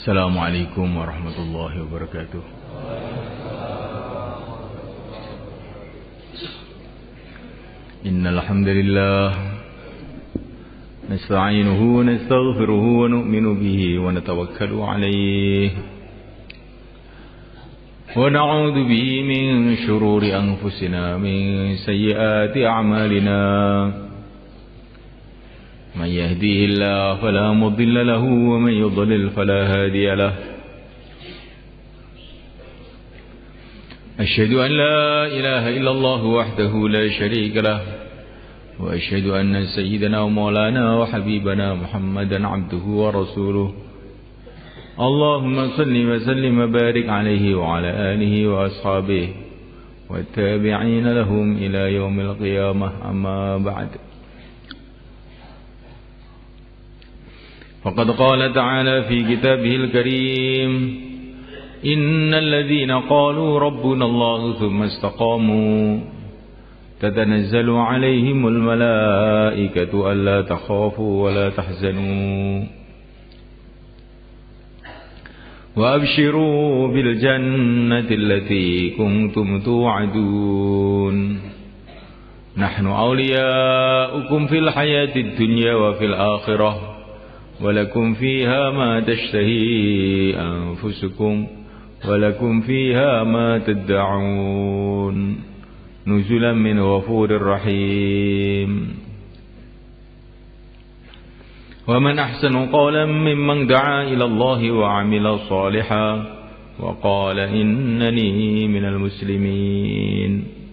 Assalamualaikum warahmatullahi wabarakatuh. Innal hamdalillah nasta'inuhu wa nastaghfiruhu wa nu'minu bihi wa natawakkalu 'alaihi wa na'udzu bihi min shururi anfusina min sayyiati a'malina. من يهديه الله فلا مضل له ومن يضلل فلا هادي له. أشهد أن لا إله إلا الله وحده لا شريك له وأشهد أن سيدنا ومولانا وحبيبنا محمدا عبده ورسوله. اللهم صل وسلم وبارك عليه وعلى آله وأصحابه والتابعين لهم إلى يوم القيامة. أما بعد، فقد قال تعالى في كتابه الكريم: إن الذين قالوا ربنا الله ثم استقاموا تتنزل عليهم الملائكة ألا تخافوا ولا تحزنوا وأبشروا بالجنة التي كنتم توعدون. نحن أولياؤكم في الحياة الدنيا وفي الآخرة ولكم فيها ما تشتهي أنفسكم ولكم فيها ما تدعون نزلا من غفور رحيم. ومن أحسن قولا ممن دعا إلى الله وعمل صالحا وقال إنني من المسلمين.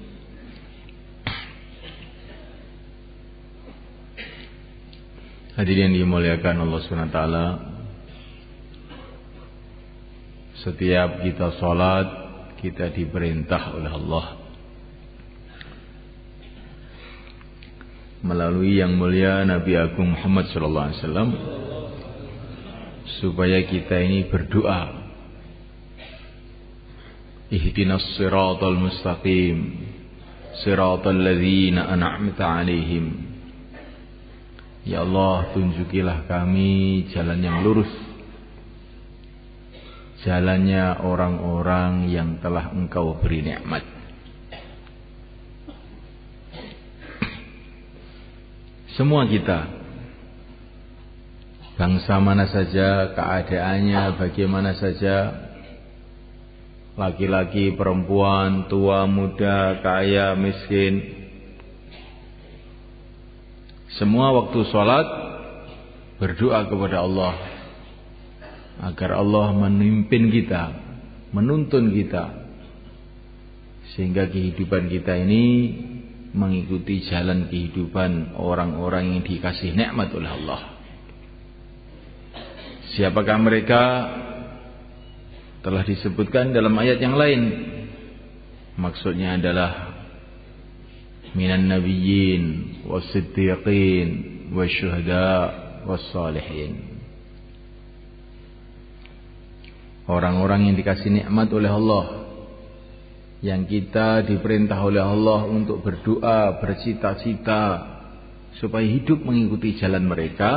Hadirin yang dimuliakan Allah SWT, setiap kita sholat, kita diperintah oleh Allah melalui yang mulia Nabi Agung Muhammad SAW supaya kita ini berdoa, ihdinas siratal mustaqim siratal ladzina an'amta alaihim. Ya Allah, tunjukilah kami jalan yang lurus, jalannya orang-orang yang telah Engkau beri nikmat. Semua kita, bangsa mana saja, keadaannya bagaimana saja, laki-laki, perempuan, tua, muda, kaya, miskin, semua waktu sholat berdoa kepada Allah agar Allah memimpin kita, menuntun kita, sehingga kehidupan kita ini mengikuti jalan kehidupan orang-orang yang dikasih nikmat oleh Allah. Siapakah mereka? Telah disebutkan dalam ayat yang lain. Maksudnya adalah minan nabiyyin was-siddiqin wasyuhada was-salihin. Orang-orang yang dikasih nikmat oleh Allah, yang kita diperintah oleh Allah untuk berdoa, bercita-cita supaya hidup mengikuti jalan mereka,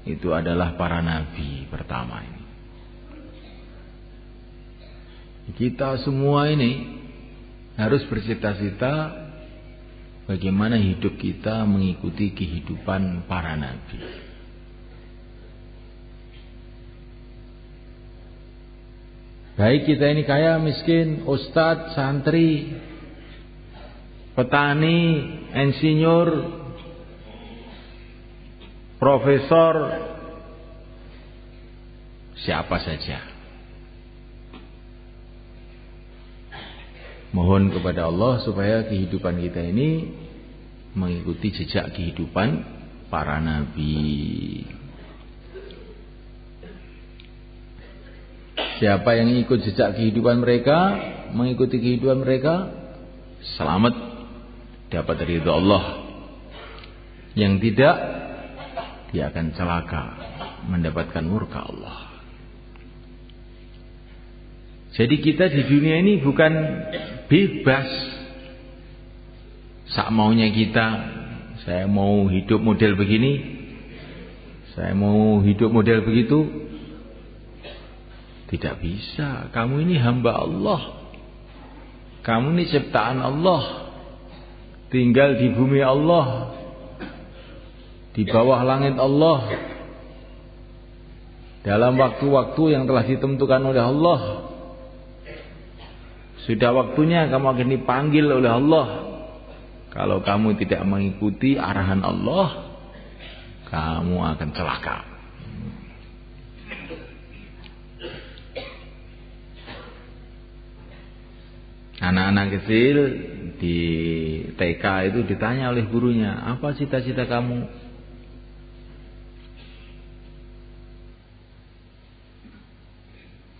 itu adalah para nabi pertama ini. Kita semua ini harus bercita-cita bagaimana hidup kita mengikuti kehidupan para nabi. Baik kita ini kaya, miskin, ustadz, santri, petani, insinyur, profesor, siapa saja. Mohon kepada Allah supaya kehidupan kita ini mengikuti jejak kehidupan para nabi. Siapa yang ikut jejak kehidupan mereka, mengikuti kehidupan mereka, selamat, dapat ridha Allah. Yang tidak, dia akan celaka, mendapatkan murka Allah. Jadi kita di dunia ini bukan bebas sak maunya kita. Saya mau hidup model begini, saya mau hidup model begitu. Tidak bisa. Kamu ini hamba Allah. Kamu ini ciptaan Allah. Tinggal di bumi Allah. Di bawah langit Allah. Dalam waktu-waktu yang telah ditentukan oleh Allah. Sudah waktunya kamu akan dipanggil oleh Allah. Kalau kamu tidak mengikuti arahan Allah, kamu akan celaka. Anak-anak kecil di TK itu ditanya oleh gurunya, apa cita-cita kamu?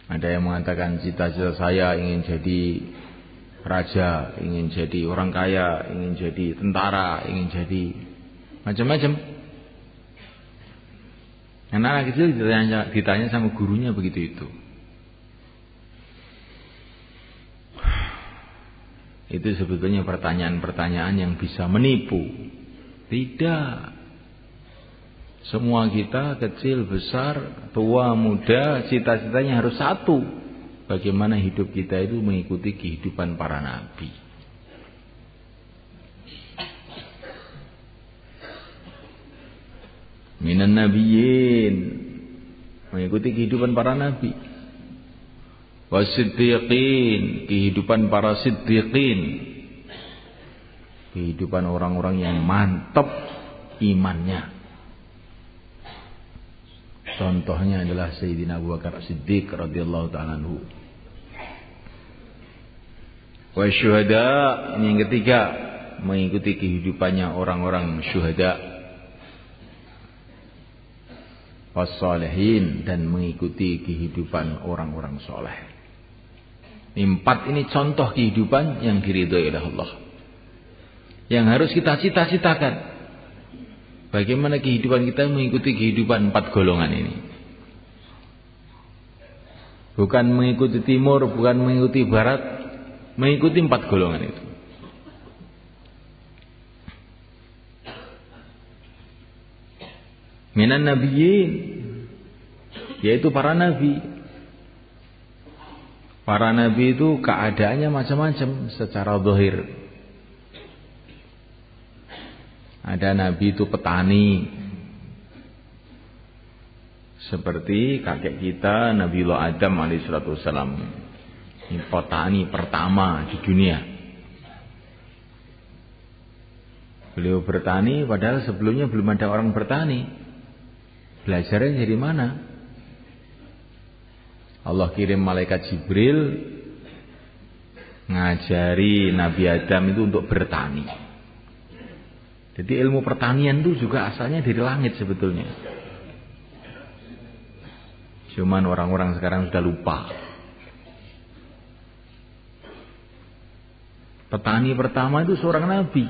Ada yang mengatakan cita-cita saya ingin jadi raja, ingin jadi orang kaya, ingin jadi tentara, ingin jadi macam-macam. Anak-anak kecil ditanya sama gurunya begitu itu. Itu sebetulnya pertanyaan-pertanyaan yang bisa menipu. Tidak. Semua kita kecil, besar, tua, muda, cita-citanya harus satu. Bagaimana hidup kita itu mengikuti kehidupan para nabi. Minan nabiyyin, mengikuti kehidupan para nabi. Wasiddiqin, kehidupan para siddiqin, kehidupan orang-orang yang mantap imannya. Contohnya adalah Sayyidina Abu Bakar Siddiq radhiyallahu ta'ala anhu. Wasyuhada, ini yang ketiga, mengikuti kehidupannya orang-orang syuhada. Wassalihin, dan mengikuti kehidupan orang-orang soleh. Empat ini contoh kehidupan yang diridhoi oleh Allah, yang harus kita cita-citakan. Bagaimana kehidupan kita mengikuti kehidupan empat golongan ini. Bukan mengikuti timur, bukan mengikuti barat, mengikuti empat golongan itu. Minan nabiyyin, yaitu para nabi. Para nabi itu keadaannya macam-macam secara zahir. Ada nabi itu petani, seperti kakek kita Nabiullah Adam alaihissalam. Ini petani pertama di dunia. Beliau bertani padahal sebelumnya belum ada orang bertani. Belajarnya dari mana? Allah kirim malaikat Jibril ngajari Nabi Adam itu untuk bertani. Jadi ilmu pertanian itu juga asalnya dari langit sebetulnya. Cuman orang-orang sekarang sudah lupa. Petani pertama itu seorang nabi.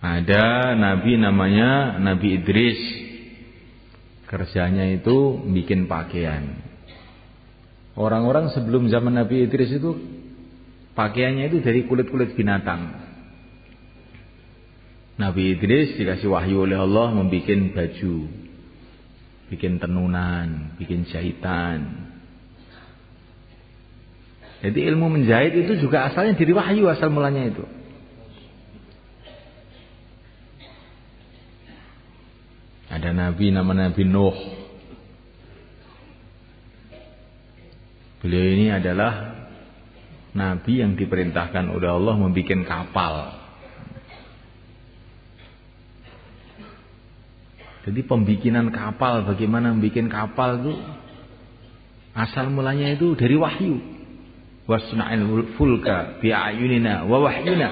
Ada nabi namanya Nabi Idris. Kerjanya itu bikin pakaian. Orang-orang sebelum zaman Nabi Idris itu pakaiannya itu dari kulit-kulit binatang. Nabi Idris dikasih wahyu oleh Allah membuat baju, bikin tenunan, bikin jahitan. Jadi ilmu menjahit itu juga asalnya dari wahyu, asal mulanya itu. Ada nabi nama Nabi Nuh. Beliau ini adalah nabi yang diperintahkan oleh Allah membuat kapal. Jadi pembikinan kapal, bagaimana membuat kapal itu asal mulanya itu dari wahyu. Wasna'il fulka bi'ayunina wa wahyuna.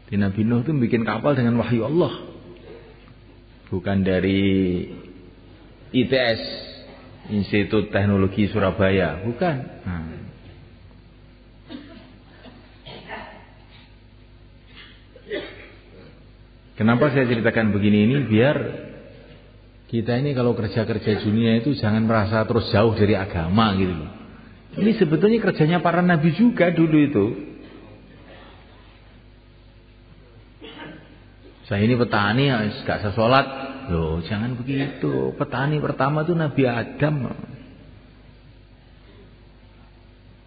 Di Nabi Nuh itu membuat kapal dengan wahyu Allah. Bukan dari ITS, Institut Teknologi Surabaya, bukan. Kenapa saya ceritakan begini ini? Biar kita ini kalau kerja-kerja dunia itu jangan merasa terus jauh dari agama gitu loh. Ini sebetulnya kerjanya para nabi juga dulu itu. Saya ini petani, gak usah sholat, Loh, jangan begitu. Petani pertama itu Nabi Adam.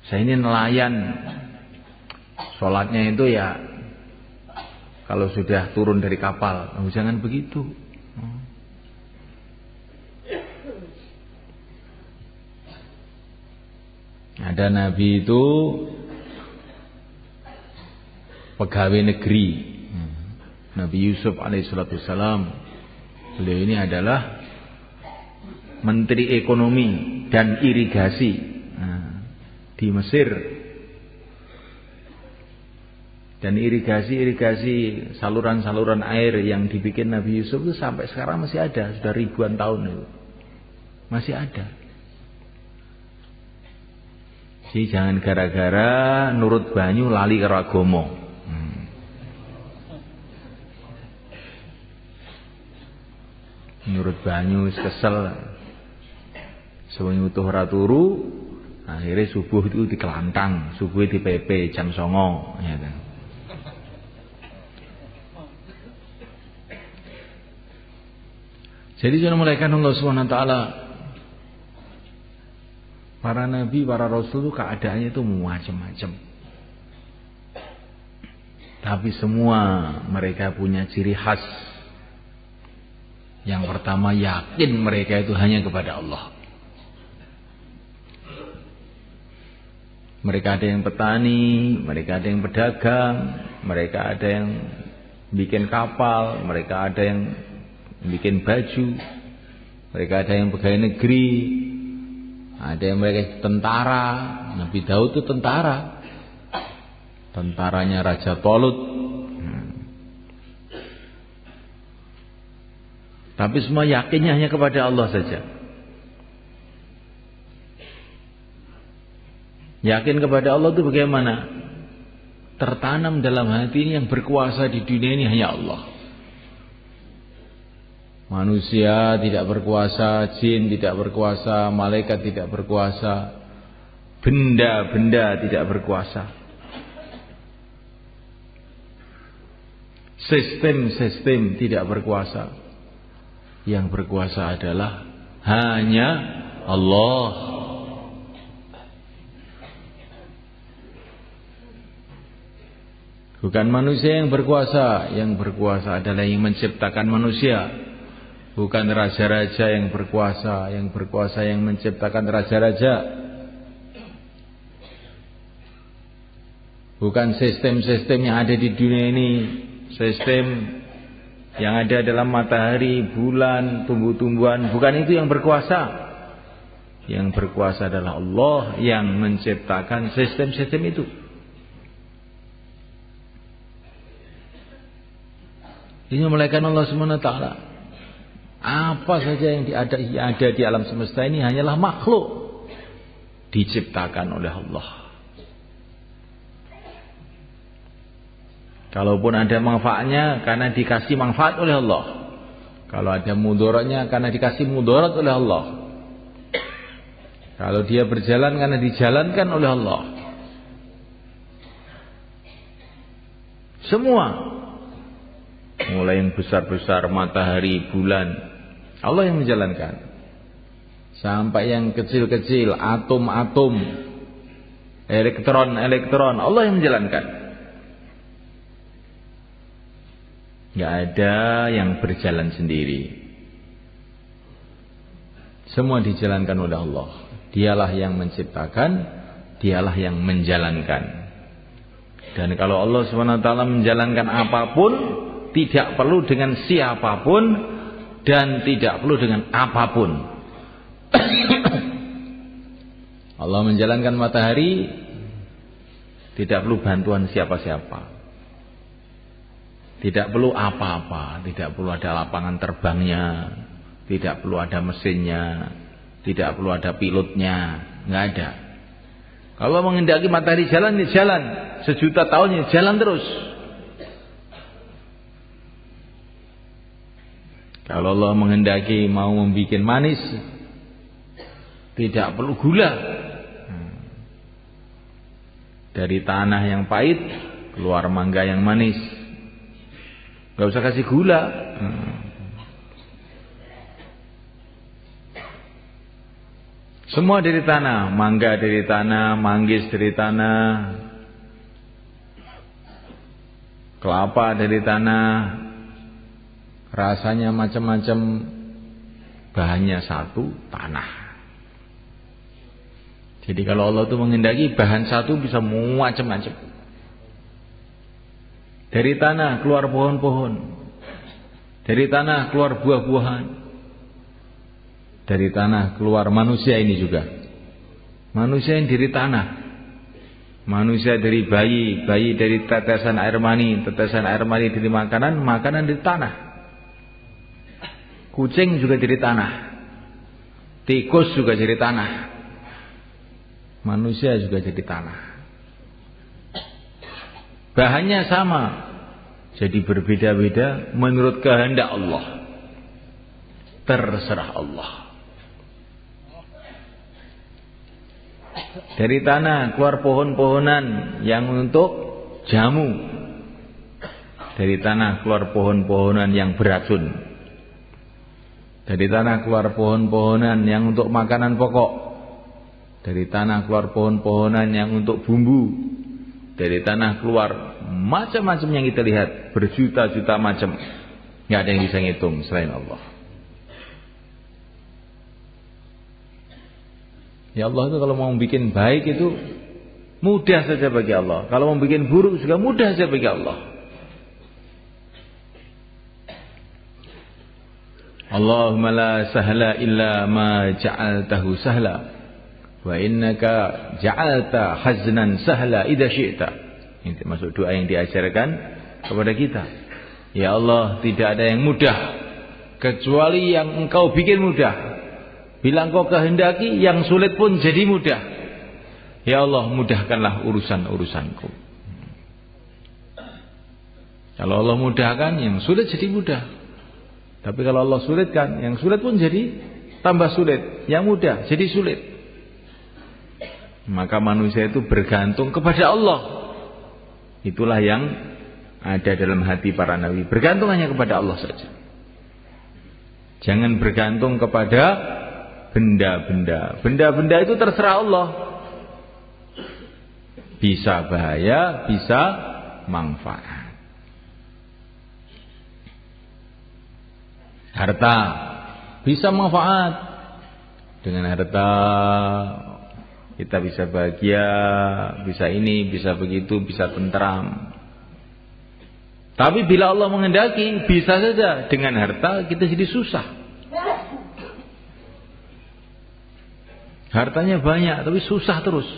Saya ini nelayan. Sholatnya itu ya kalau sudah turun dari kapal. Loh, jangan begitu. Ada Nabi itu pegawai negeri, Nabi Yusuf alaihissalam. Beliau ini adalah Menteri Ekonomi dan Irigasi di Mesir. Dan irigasi saluran-saluran air yang dibikin Nabi Yusuf itu sampai sekarang masih ada, sudah ribuan tahun itu. Masih ada. Jadi jangan gara-gara nurut banyu lali karo agama. Nurut banyu kesel. Sewengi utuh ora turu, akhirnya subuh itu dikelantang, subuh di PP jam 09.00 ya kan. Jadi jangan melaikan Allah Subhanahu wa taala. Para nabi, para rasul itu keadaannya itu macam-macam. Tapi semua mereka punya ciri khas. Yang pertama, yakin mereka itu hanya kepada Allah. Mereka ada yang petani, mereka ada yang pedagang, mereka ada yang bikin kapal, mereka ada yang bikin baju, mereka ada yang pegawai negeri, ada yang mereka tentara. Nabi Daud itu tentara. Tentaranya Raja Tolut. Tapi semua yakinnya hanya kepada Allah saja. Yakin kepada Allah itu bagaimana? Tertanam dalam hati ini yang berkuasa di dunia ini hanya Allah. Manusia tidak berkuasa, jin tidak berkuasa, malaikat tidak berkuasa, benda-benda tidak berkuasa. Sistem-sistem tidak berkuasa. Yang berkuasa adalah hanya Allah. Bukan manusia yang berkuasa. Yang berkuasa adalah yang menciptakan manusia. Bukan raja-raja yang berkuasa. Yang berkuasa yang menciptakan raja-raja. Bukan sistem-sistem yang ada di dunia ini. Sistem yang ada dalam matahari, bulan, tumbuh-tumbuhan. Bukan itu yang berkuasa. Yang berkuasa adalah Allah yang menciptakan sistem-sistem itu. Ini memuliakan Allah SWT. Apa saja yang ada di alam semesta ini hanyalah makhluk diciptakan oleh Allah. Kalaupun ada manfaatnya karena dikasih manfaat oleh Allah. Kalau ada mudaratnya karena dikasih mudarat oleh Allah. Kalau dia berjalan karena dijalankan oleh Allah. Semua. Mulai yang besar-besar, matahari, bulan, Allah yang menjalankan. Sampai yang kecil-kecil, atom-atom, elektron-elektron, Allah yang menjalankan. Gak ada yang berjalan sendiri. Semua dijalankan oleh Allah. Dialah yang menciptakan, dialah yang menjalankan. Dan kalau Allah SWT menjalankan apapun, tidak perlu dengan siapapun dan tidak perlu dengan apapun. Allah menjalankan matahari, tidak perlu bantuan siapa-siapa. Tidak perlu apa-apa, tidak perlu ada lapangan terbangnya, tidak perlu ada mesinnya, tidak perlu ada pilotnya, nggak ada. Kalau menghendaki matahari jalan, ya jalan. Sejuta tahun ya jalan terus. Kalau Allah menghendaki mau membuat manis, tidak perlu gula. Dari tanah yang pahit keluar mangga yang manis. Gak usah kasih gula. Semua dari tanah, mangga dari tanah, manggis dari tanah, kelapa dari tanah, rasanya macam-macam, bahannya satu, tanah. Jadi kalau Allah itu menghendaki bahan satu bisa macam-macam. Dari tanah keluar pohon-pohon, dari tanah keluar buah-buahan. Dari tanah keluar manusia ini juga. Manusia yang dari tanah. Manusia dari bayi, bayi dari tetesan air mani dari makanan, makanan dari tanah. Kucing juga dari tanah. Tikus juga dari tanah. Manusia juga dari tanah. Bahannya sama, jadi berbeda-beda menurut kehendak Allah. Terserah Allah. Dari tanah keluar pohon-pohonan yang untuk jamu. Dari tanah keluar pohon-pohonan yang beracun. Dari tanah keluar pohon-pohonan yang untuk makanan pokok. Dari tanah keluar pohon-pohonan yang untuk bumbu. Dari tanah keluar macam-macam yang kita lihat, berjuta-juta macam. Nggak ada yang bisa ngitung selain Allah. Ya Allah itu kalau mau bikin baik itu mudah saja bagi Allah. Kalau mau bikin buruk juga mudah saja bagi Allah. Allahumma la sahla illa ma ja'altahu sahla wa innaka ja'alta haznan sahla idza syi'ta. Ini termasuk doa yang diajarkan kepada kita. Ya Allah, tidak ada yang mudah kecuali yang Engkau bikin mudah. Bila Engkau kehendaki, yang sulit pun jadi mudah. Ya Allah, mudahkanlah urusan-urusanku. Kalau Allah mudahkan, yang sulit jadi mudah. Tapi kalau Allah sulitkan, yang sulit pun jadi tambah sulit. Yang mudah jadi sulit. Maka manusia itu bergantung kepada Allah. Itulah yang ada dalam hati para nabi. Bergantung hanya kepada Allah saja. Jangan bergantung kepada benda-benda. Benda-benda itu terserah Allah. Bisa bahaya, bisa manfaat. Harta bisa manfaat. Dengan harta kita bisa bahagia, bisa ini, bisa begitu, bisa tentram. Tapi bila Allah menghendaki, bisa saja dengan harta kita jadi susah. Hartanya banyak tapi susah terus.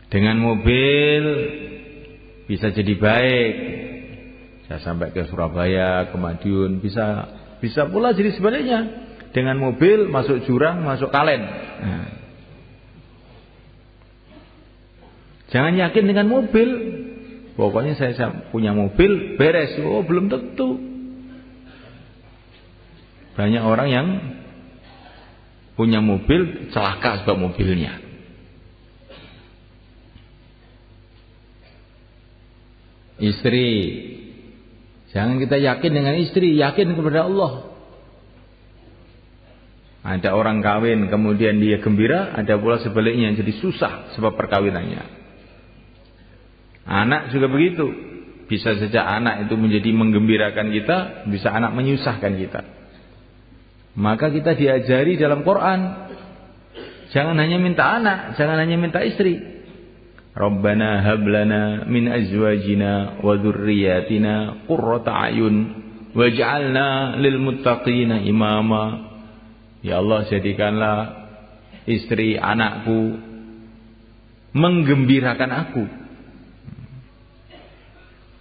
Dengan mobil bisa jadi baik. Bisa sampai ke Surabaya, ke Madiun, bisa pula jadi sebaliknya. Dengan mobil masuk jurang, masuk kalen. Nah. Jangan yakin dengan mobil. Pokoknya saya punya mobil beres. Oh, belum tentu. Banyak orang yang punya mobil celaka sebab mobilnya. Istri, jangan kita yakin dengan istri, yakin kepada Allah. Ada orang kawin kemudian dia gembira, ada pula sebaliknya jadi susah sebab perkawinannya. Anak juga begitu. Bisa saja anak itu menjadi menggembirakan kita, bisa anak menyusahkan kita. Maka kita diajari dalam Quran, jangan hanya minta anak, jangan hanya minta istri. Rabbana hablana min azwajina wa dzurriyyatina qurrata a'yun waj'alna lil muttaqina imama. Ya Allah, jadikanlah istri anakku menggembirakan aku.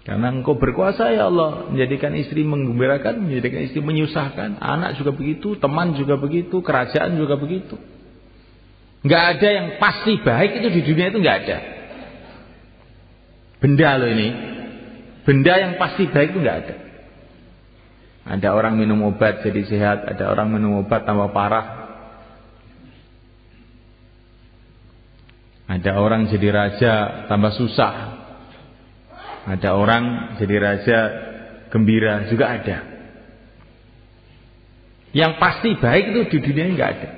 Karena Engkau berkuasa ya Allah, menjadikan istri menggembirakan, menjadikan istri menyusahkan, anak juga begitu, teman juga begitu, kerajaan juga begitu. Enggak ada yang pasti baik itu di dunia itu enggak ada. Benda loh ini. Benda yang pasti baik itu enggak ada. Ada orang minum obat jadi sehat, ada orang minum obat tambah parah. Ada orang jadi raja tambah susah. Ada orang jadi raja gembira juga ada. Yang pasti baik itu di dunia ini nggak ada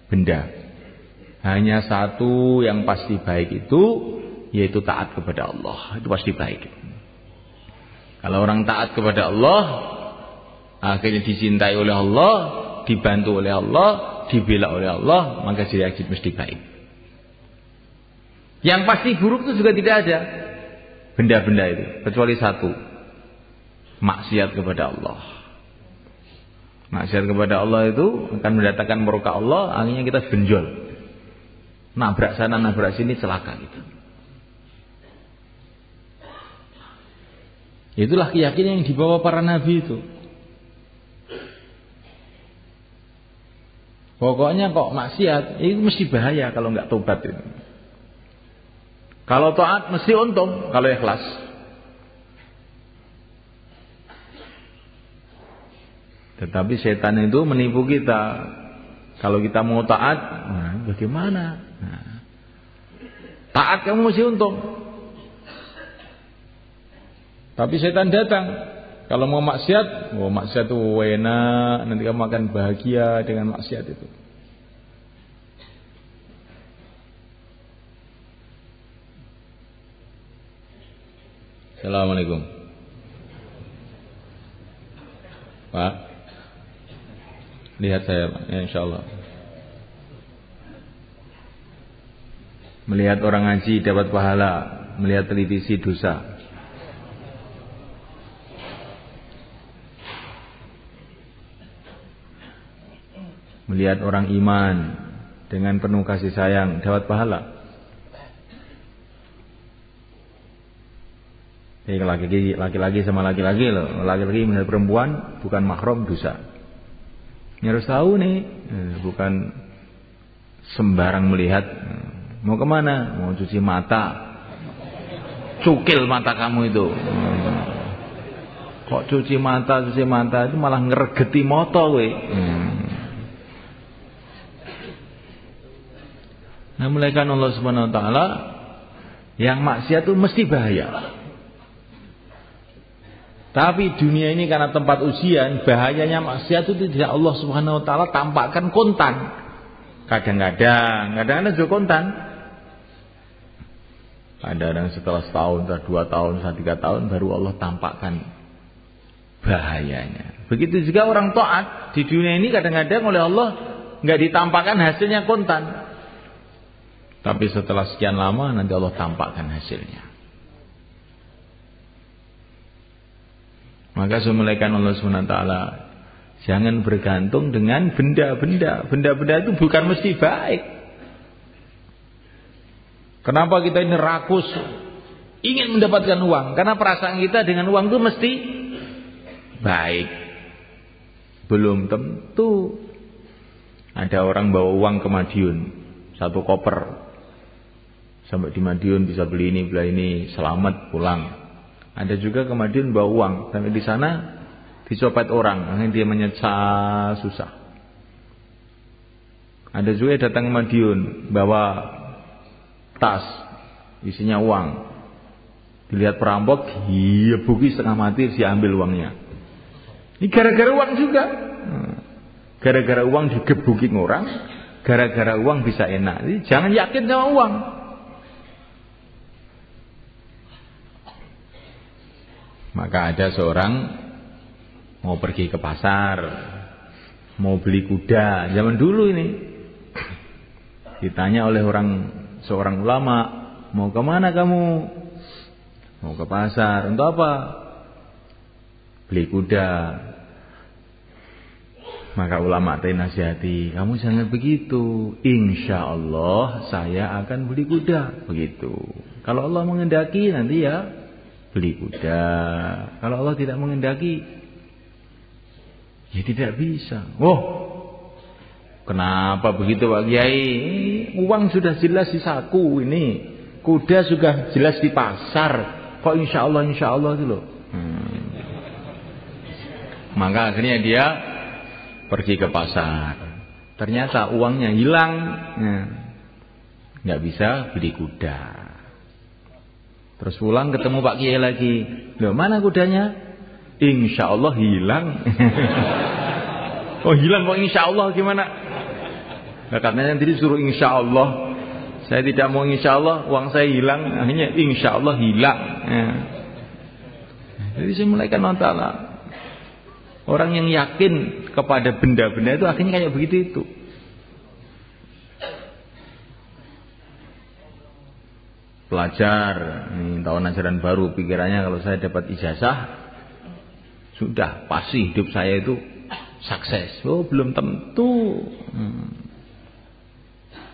benda. Hanya satu yang pasti baik itu, yaitu taat kepada Allah. Itu pasti baik. Kalau orang taat kepada Allah, akhirnya dicintai oleh Allah, dibantu oleh Allah, dibela oleh Allah, maka jadi mesti baik. Yang pasti buruk itu juga tidak ada benda-benda itu, kecuali satu, maksiat kepada Allah. Maksiat kepada Allah itu akan mendatangkan murka Allah, akhirnya kita benjol, nabrak sana nabrak sini, celaka gitu. Itulah keyakinan yang dibawa para nabi itu. Pokoknya kok maksiat itu mesti bahaya kalau nggak tobat itu. Kalau taat mesti untung kalau ikhlas. Tetapi setan itu menipu kita. Kalau kita mau taat, nah, bagaimana? Nah, taat kamu mesti untung. Tapi setan datang. Kalau mau maksiat, maksiat itu enak, nanti kamu akan bahagia dengan maksiat itu. Assalamualaikum. Pak, lihat saya, ya, insyaallah. Melihat orang ngaji dapat pahala, melihat televisi dosa. Melihat orang iman dengan penuh kasih sayang dapat pahala. Laki-laki sama laki-laki loh. Laki-laki melihat perempuan bukan mahram dosa. Ini harus tahu nih, bukan sembarang melihat. Mau kemana? Mau cuci mata. Cukil mata kamu itu. Kok cuci mata itu malah ngeregeti moto we. Nah, mulaikan Allah Subhanahu wa taala yang maksiat itu mesti bahaya. Tapi dunia ini karena tempat ujian, bahayanya maksiat itu tidak Allah Subhanahu wa taala tampakkan kontan. Kadang-kadang juga kontan. Kadang setelah setahun, setelah 2 tahun, setelah 3 tahun baru Allah tampakkan bahayanya. Begitu juga orang taat di dunia ini kadang-kadang oleh Allah enggak ditampakkan hasilnya kontan. Tapi setelah sekian lama nanti Allah tampakkan hasilnya. Maka semulaikan Allah SWT, jangan bergantung dengan benda-benda. Benda-benda itu bukan mesti baik. Kenapa kita ini rakus ingin mendapatkan uang? Karena perasaan kita dengan uang itu mesti baik. Belum tentu. Ada orang bawa uang ke Madiun, 1 koper. Sampai di Madiun bisa beli ini, selamat pulang. Ada juga ke Madiun bawa uang, sampai di sana dicopet orang, akhirnya dia menyesal susah. Ada juga yang datang ke Madiun bawa tas isinya uang, dilihat perampok, buki setengah mati, dia ambil uangnya. Ini gara-gara uang juga, gara-gara uang digebukin orang, gara-gara uang bisa enak. Jadi jangan yakin sama uang. Maka ada seorang mau pergi ke pasar, mau beli kuda. Zaman dulu ini ditanya oleh seorang ulama, mau kemana kamu? Mau ke pasar. Untuk apa? Beli kuda. Maka ulama tadi nasihati, kamu jangan begitu. Insya Allah saya akan beli kuda. Begitu. Kalau Allah menghendaki nanti ya beli kuda. Kalau Allah tidak menghendaki, ya tidak bisa. Kenapa begitu Pak Kiai? Uang sudah jelas di saku ini, kuda sudah jelas di pasar. Kok insya Allah itu loh. Maka akhirnya dia pergi ke pasar. Ternyata uangnya hilang, nggak bisa beli kuda. Terus pulang ketemu Pak Kiai lagi. Loh, mana kudanya? Insya Allah hilang. Oh hilang kok insya Allah gimana? Nah, katanya tadi suruh insya Allah. Saya tidak mau insya Allah, uang saya hilang, akhirnya insya Allah hilang. Ya. Jadi saya mulaikan Allah. Orang yang yakin kepada benda-benda itu akhirnya kayak begitu itu. Pelajar, ini tahun ajaran baru, pikirannya kalau saya dapat ijazah, sudah pasti hidup saya itu sukses. Oh belum tentu.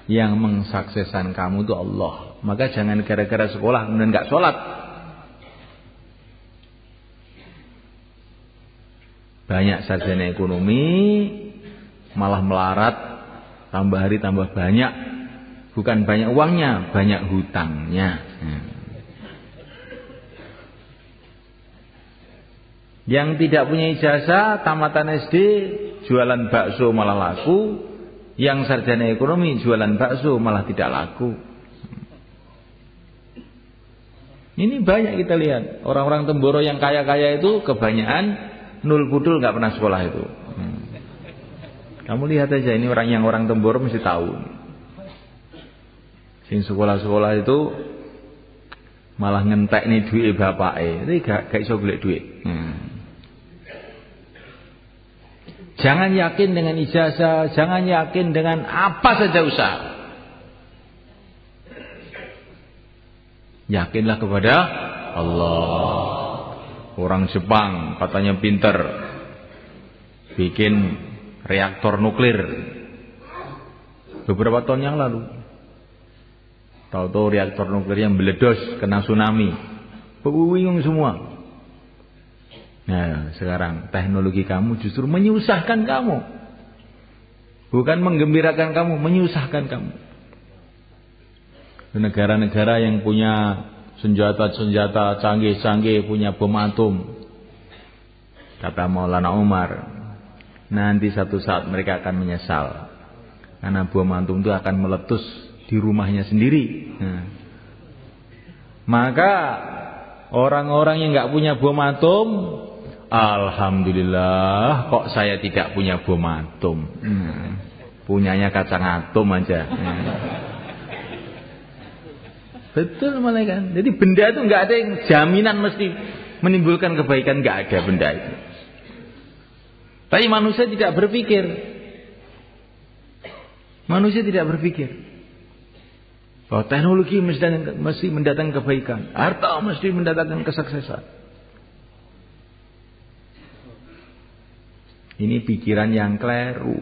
Yang mensukseskan kamu itu Allah. Maka jangan gara-gara sekolah kemudian nggak sholat. Banyak sarjana ekonomi malah melarat, tambah hari tambah banyak. Bukan banyak uangnya, banyak hutangnya. Yang tidak punya ijazah, tamatan SD, jualan bakso malah laku. Yang sarjana ekonomi jualan bakso malah tidak laku. Ini banyak kita lihat. Orang-orang Temboro yang kaya-kaya itu kebanyakan nul pudul nggak pernah sekolah itu. Kamu lihat aja ini orang Temboro mesti tahu. Sing sekolah-sekolah itu malah ngentek nih duit bapake. Ini gak iso golek duit. Jangan yakin dengan ijazah, jangan yakin dengan apa saja usaha. Yakinlah kepada Allah. Orang Jepang katanya pinter, bikin reaktor nuklir beberapa tahun yang lalu. Tahu-tahu reaktor nuklir yang meledos kena tsunami, bingung semua. Nah sekarang teknologi kamu justru menyusahkan kamu, bukan menggembirakan kamu, menyusahkan kamu. Negara-negara yang punya senjata-senjata canggih-canggih, punya bom atom, kata Maulana Umar, nanti satu saat mereka akan menyesal, karena bom atom itu akan meletus di rumahnya sendiri. Maka orang-orang yang nggak punya bom atom, alhamdulillah kok saya tidak punya bom atom. Punyanya kacang atom aja. Betul malah kan. Jadi benda itu nggak ada yang jaminan mesti menimbulkan kebaikan, nggak ada benda itu. Tapi manusia tidak berpikir. Manusia tidak berpikir bahwa teknologi mesti mendatangkan kebaikan, harta mesti mendatangkan kesuksesan. Ini pikiran yang keliru.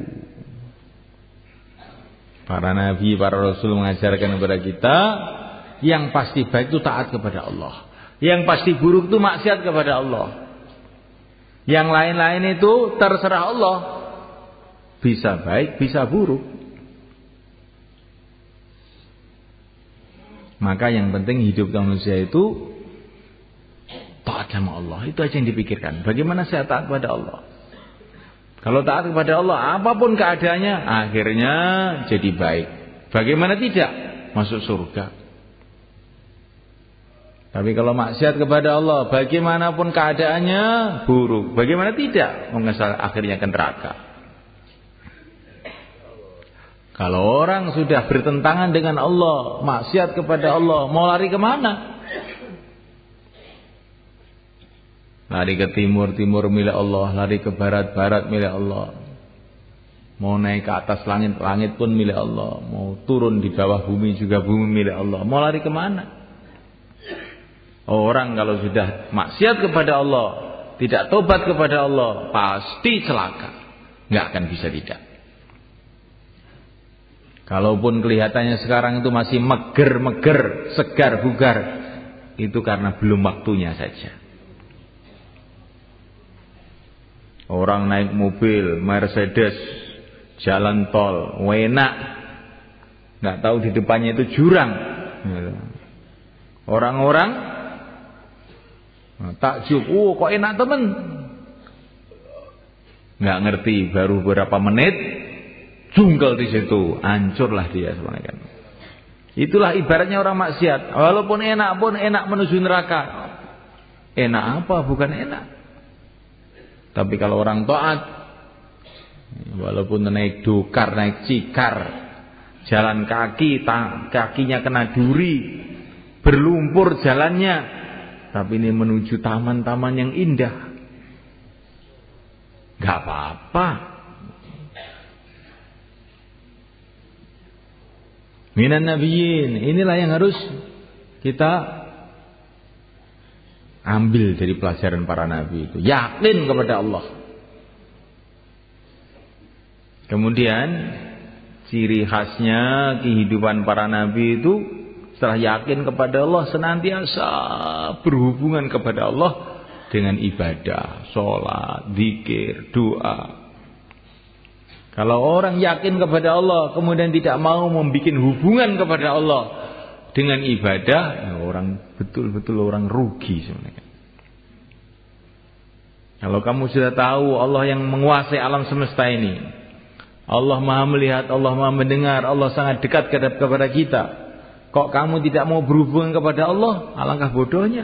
Para nabi, para rasul mengajarkan kepada kita, yang pasti baik itu taat kepada Allah, yang pasti buruk itu maksiat kepada Allah. Yang lain-lain itu terserah Allah, bisa baik, bisa buruk. Maka yang penting hidup manusia itu taat sama Allah. Itu aja yang dipikirkan. Bagaimana saya taat kepada Allah? Kalau taat kepada Allah, apapun keadaannya, akhirnya jadi baik. Bagaimana tidak? Masuk surga. Tapi kalau maksiat kepada Allah, bagaimanapun keadaannya buruk. Bagaimana tidak? Mengesal akhirnya ke neraka. Kalau orang sudah bertentangan dengan Allah, maksiat kepada Allah, mau lari kemana? Lari ke timur, timur milik Allah. Lari ke barat, barat milik Allah. Mau naik ke atas langit, langit pun milik Allah. Mau turun di bawah bumi juga bumi milik Allah. Mau lari kemana? Orang kalau sudah maksiat kepada Allah, tidak tobat kepada Allah, pasti celaka. Nggak akan bisa tidak. Kalaupun kelihatannya sekarang itu masih meger-meger, segar bugar, itu karena belum waktunya saja. Orang naik mobil Mercedes, jalan tol, enak, nggak tahu di depannya itu jurang. Orang-orang takjub, kok enak temen. Nggak ngerti, baru beberapa menit jungkel di situ, hancurlah dia sebenarnya. Itulah ibaratnya orang maksiat. Walaupun enak pun enak menuju neraka. Enak apa? Bukan enak. Tapi kalau orang taat, Walaupun naik dokar, naik cikar, jalan kaki, kakinya kena duri, berlumpur jalannya, tapi ini menuju taman-taman yang indah, gak apa-apa. Minan nabiyyin, inilah yang harus kita ambil dari pelajaran para nabi itu, yakin kepada Allah. Kemudian ciri khasnya kehidupan para nabi itu, setelah yakin kepada Allah, senantiasa berhubungan kepada Allah dengan ibadah, sholat, zikir, doa. Kalau orang yakin kepada Allah kemudian tidak mau membuat hubungan kepada Allah dengan ibadah, ya orang betul-betul orang rugi sebenarnya. Kalau kamu sudah tahu Allah yang menguasai alam semesta ini, Allah Maha melihat, Allah Maha mendengar, Allah sangat dekat kepada kita, kok kamu tidak mau berhubungan kepada Allah? Alangkah bodohnya.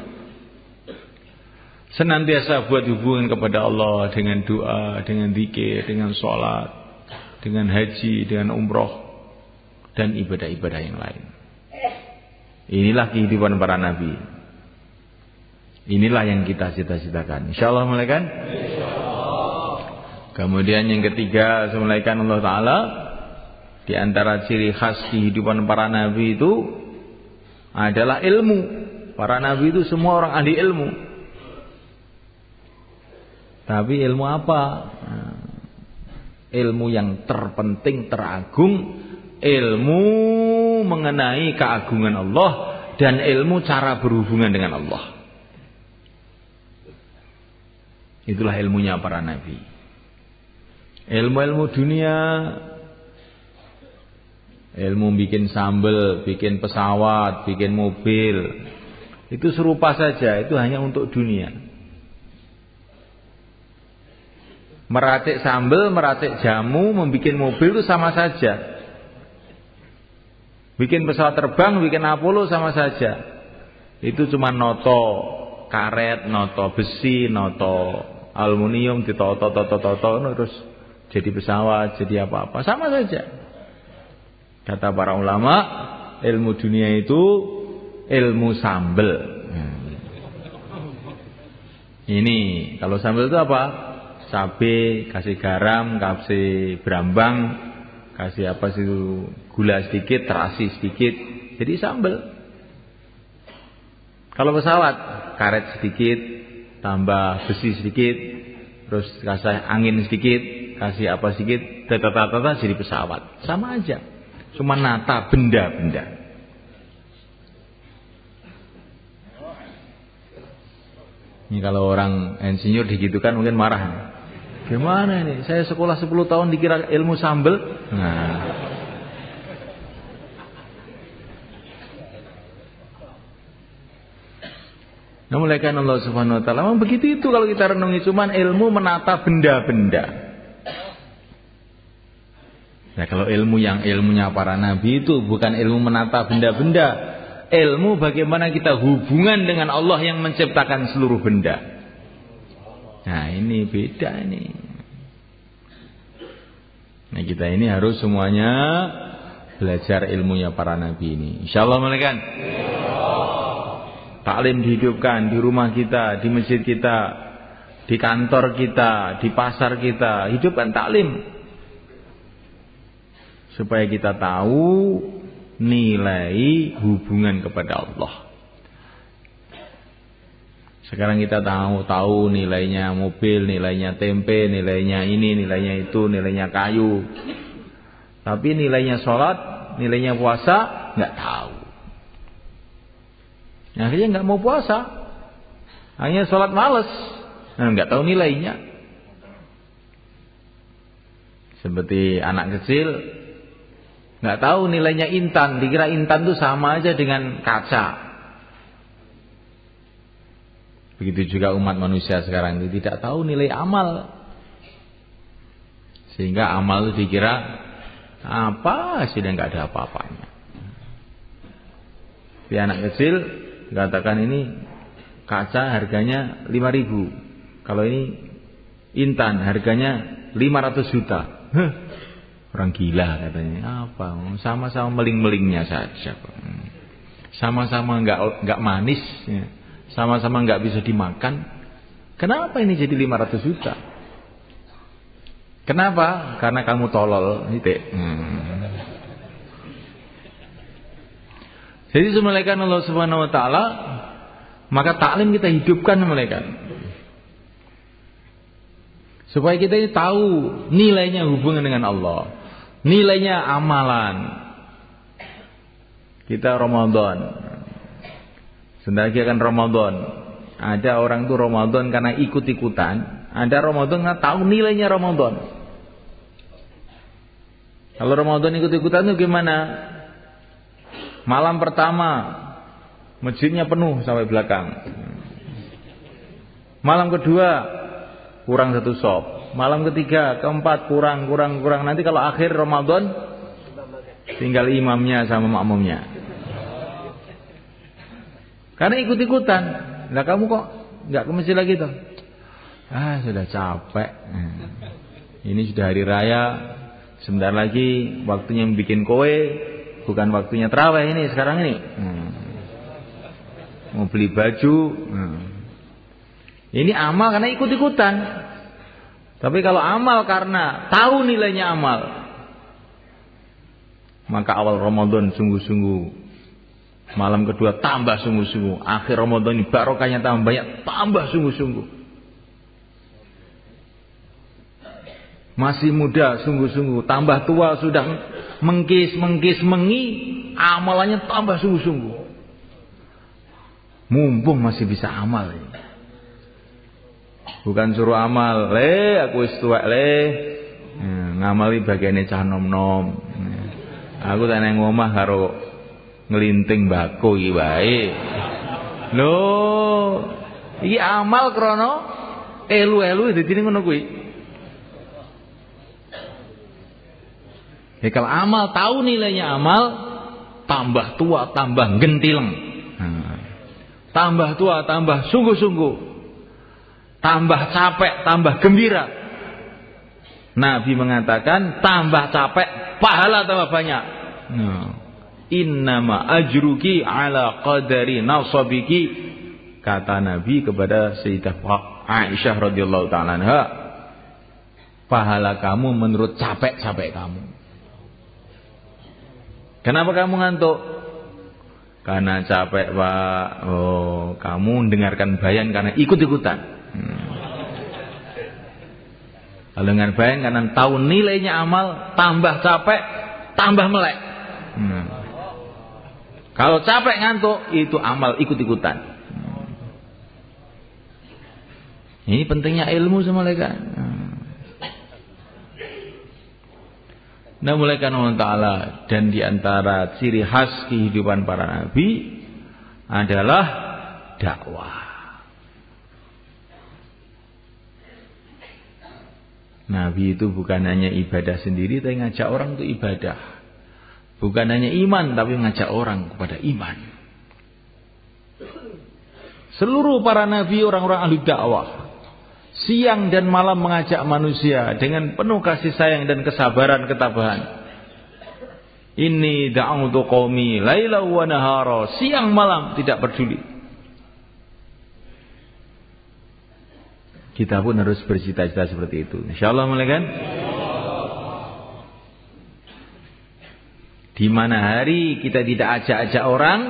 Senantiasa buat hubungan kepada Allah dengan doa, dengan zikir, dengan sholat, dengan haji, dengan umroh, dan ibadah-ibadah yang lain. Inilah kehidupan para nabi. Inilah yang kita cita-citakan. InsyaAllah mulaikan. Kemudian yang ketiga, mulaikan Allah Ta'ala, di antara ciri khas kehidupan para nabi itu adalah ilmu. Para nabi itu semua orang ahli ilmu. Tapi ilmu apa? Ilmu yang terpenting, teragung, ilmu mengenai keagungan Allah dan ilmu cara berhubungan dengan Allah. Itulah ilmunya para nabi. Ilmu-ilmu dunia, ilmu bikin sambal, bikin pesawat, bikin mobil, itu serupa saja, itu hanya untuk dunia. Meracik sambal, meracik jamu, membuat mobil itu sama saja. Bikin pesawat terbang, bikin Apollo sama saja. Itu cuma noto karet, noto besi, noto aluminium, ditoto-toto terus jadi pesawat, jadi apa-apa, sama saja. Kata para ulama, ilmu dunia itu ilmu sambal. Ini kalau sambal itu apa? Cabai, kasih garam, kasih berambang, kasih apa sih, gula sedikit, terasi sedikit, jadi sambal. Kalau pesawat, karet sedikit, tambah besi sedikit, terus kasih angin sedikit, kasih apa sedikit, tata-tata jadi pesawat. Sama aja, cuma nata benda-benda. Ini kalau orang insinyur digitukan mungkin marah. Gimana ini? Saya sekolah 10 tahun dikira ilmu sambel. Nah. Mulaikan Allah Subhanahu wa taala. Memang begitu itu kalau kita renungi, cuman ilmu menata benda-benda. Nah, kalau ilmu yang ilmunya para nabi itu bukan ilmu menata benda-benda. Ilmu bagaimana kita hubungan dengan Allah yang menciptakan seluruh benda. Nah, ini beda ini. Nah, kita ini harus semuanya belajar ilmunya para nabi ini. InsyaAllah malaikat. Taklim dihidupkan di rumah kita, di masjid kita, di kantor kita, di pasar kita. Hidupkan taklim. Supaya kita tahu nilai hubungan kepada Allah. Sekarang kita tahu nilainya mobil, nilainya tempe, nilainya ini, nilainya itu, nilainya kayu. Tapi nilainya sholat, nilainya puasa, nggak tahu. Akhirnya nggak mau puasa, hanya sholat males, nggak tahu nilainya. Seperti anak kecil, nggak tahu nilainya intan, dikira intan itu sama aja dengan kaca. Begitu juga umat manusia sekarang itu tidak tahu nilai amal. Sehingga amal itu dikira apa sih, dan nggak ada apa-apanya. Di anak kecil dikatakan ini kaca harganya 5.000. Kalau ini intan harganya 500 juta. Orang gila katanya. Apa? Sama-sama meling-melingnya saja. Sama-sama enggak manis, ya. Sama-sama enggak bisa dimakan. Kenapa ini jadi 500 juta? Kenapa? Karena kamu tolol, Jadi semulaikan Allah Subhanahu wa taala, maka taklim kita hidupkan semulaikan. Supaya kita ini tahu nilainya hubungan dengan Allah, nilainya amalan. Kita Ramadan, sebentar lagi akan Ramadan. Ada orang tuh Ramadan karena ikut-ikutan, ada Ramadan karena tahu nilainya Ramadan. Kalau Ramadan ikut-ikutan itu gimana? Malam pertama masjidnya penuh sampai belakang. Malam kedua kurang 1 sop. Malam ketiga, keempat kurang. Nanti kalau akhir Ramadan tinggal imamnya sama makmumnya. Karena ikut-ikutan. Nah kamu kok nggak ke masjid lagi tuh? Sudah capek. Ini sudah hari raya. Sebentar lagi waktunya bikin kowe, bukan waktunya tarawih ini sekarang ini. Mau beli baju. Ini amal karena ikut-ikutan. Tapi kalau amal karena tahu nilainya amal, maka awal Ramadan sungguh-sungguh, malam kedua tambah sungguh-sungguh, akhir Ramadan ini barokahnya tambah banyak, tambah sungguh-sungguh. Masih muda sungguh-sungguh, tambah tua sudah mengkis mengi, amalannya tambah sungguh-sungguh. Mumpung masih bisa amal. Bukan suruh amal, aku wis tuwek ngamali bagiane cah nom-nom. Aku tak nang omah karo nglinting mbako iki wae. Lho, iki amal krana elu-elu dadi ngono kuwi. Kalau amal tahu nilainya amal, tambah tua tambah gentileng. Tambah tua tambah sungguh-sungguh. Tambah capek tambah gembira. Nabi mengatakan tambah capek pahala tambah banyak. Innama ajruki ala qadari nasabiki, kata Nabi kepada Sayyidah Aisyah radhiyallahu taala anha, pahala kamu menurut capek-capek kamu. Kenapa kamu ngantuk? Karena capek, Pak. Kamu dengarkan bayan karena ikut-ikutan. Kalau dengar bayan karena tahu nilainya amal, tambah capek, tambah melek. Kalau capek ngantuk, itu amal ikut-ikutan. Ini pentingnya ilmu sama mereka. Nah, mulaikan Allah Ta'ala, dan diantara ciri khas kehidupan para nabi adalah dakwah. Nabi itu bukan hanya ibadah sendiri, tapi ngajak orang untuk ibadah. Bukan hanya iman, tapi ngajak orang kepada iman. Seluruh para nabi orang-orang ahli dakwah, siang dan malam mengajak manusia dengan penuh kasih sayang dan kesabaran ketabahan. Inni da'utu qaumi laila wa nahara, siang malam tidak peduli. Kita pun harus bercita-cita seperti itu. Insyaallah, kan? Di mana hari kita tidak ajak-ajak orang,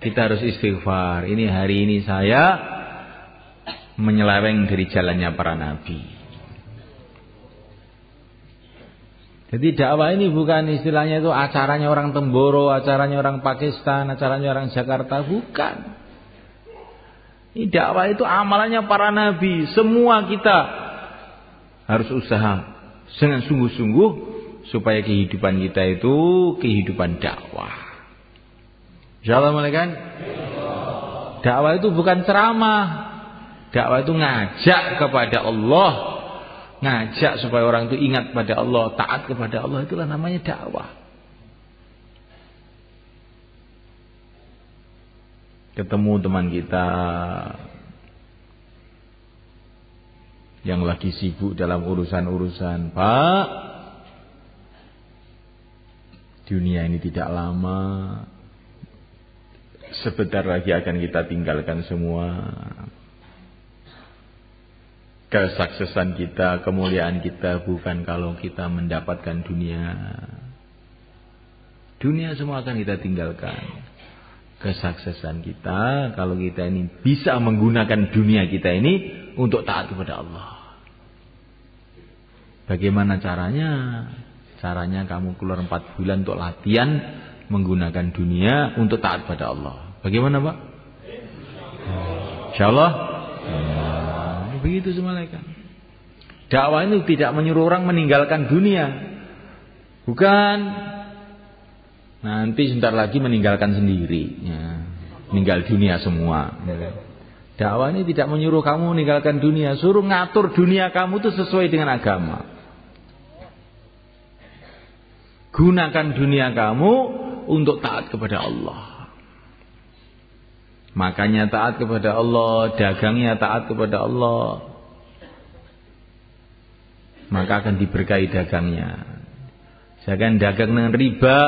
kita harus istighfar. Ini hari ini saya menyeleweng dari jalannya para nabi. Jadi dakwah ini bukan istilahnya itu acaranya orang Temboro, acaranya orang Pakistan, acaranya orang Jakarta, bukan. Ini dakwah itu amalannya para nabi. Semua kita harus usaha dengan sungguh-sungguh supaya kehidupan kita itu kehidupan dakwah. Insyaallah, kan? Dakwah itu bukan ceramah. Dakwah itu ngajak kepada Allah, ngajak supaya orang itu ingat pada Allah, taat kepada Allah, itulah namanya dakwah. Ketemu teman kita yang lagi sibuk dalam urusan-urusan. Pak, dunia ini tidak lama, sebentar lagi akan kita tinggalkan semua. Kesuksesan kita, kemuliaan kita bukan kalau kita mendapatkan dunia. Dunia semua akan kita tinggalkan. Kesuksesan kita kalau kita ini bisa menggunakan dunia kita ini untuk taat kepada Allah. Bagaimana caranya? Caranya kamu keluar 4 bulan untuk latihan menggunakan dunia untuk taat pada Allah. Bagaimana, Pak? Insyaallah. Begitu semalaikat. Dakwah itu tidak menyuruh orang meninggalkan dunia. Bukan. Nanti sebentar lagi meninggalkan sendiri. Ya. Meninggal dunia semua. Dakwah ini tidak menyuruh kamu meninggalkan dunia. Suruh ngatur dunia kamu itu sesuai dengan agama. Gunakan dunia kamu untuk taat kepada Allah. Makanya taat kepada Allah, dagangnya taat kepada Allah, maka akan diberkahi dagangnya. Jangan dagang dengan riba.